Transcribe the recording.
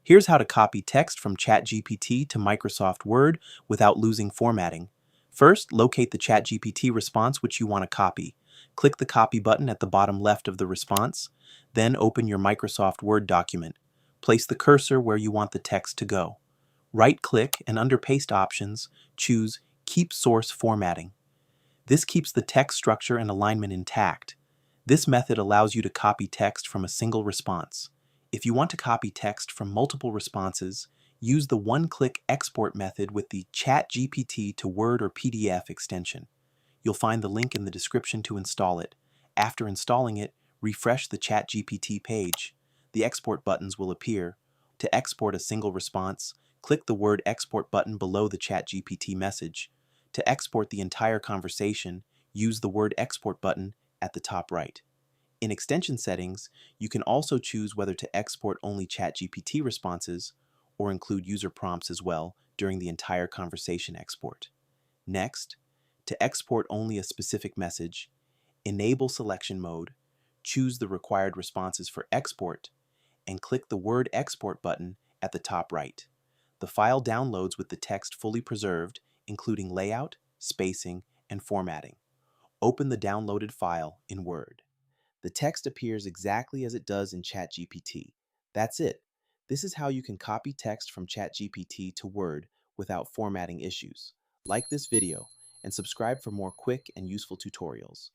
Here's how to copy text from ChatGPT to Microsoft Word without losing formatting. First, locate the ChatGPT response which you want to copy. Click the copy button at the bottom left of the response. Then open your Microsoft Word document. Place the cursor where you want the text to go. Right-click and under Paste Options, choose Keep Source Formatting. This keeps the text structure and alignment intact. This method allows you to copy text from a single response. If you want to copy text from multiple responses, use the one-click export method with the ChatGPT to Word or PDF extension. You'll find the link in the description to install it. After installing it, refresh the ChatGPT page. The export buttons will appear. To export a single response, click the word export button below the ChatGPT message. To export the entire conversation, use the word export button at the top right. In extension settings, you can also choose whether to export only ChatGPT responses or include user prompts as well during the entire conversation export. Next, to export only a specific message, enable selection mode, choose the required responses for export, and click the Word Export button at the top right. The file downloads with the text fully preserved, including layout, spacing, and formatting. Open the downloaded file in Word. The text appears exactly as it does in ChatGPT. That's it. This is how you can copy text from ChatGPT to Word without formatting issues. Like this video and subscribe for more quick and useful tutorials.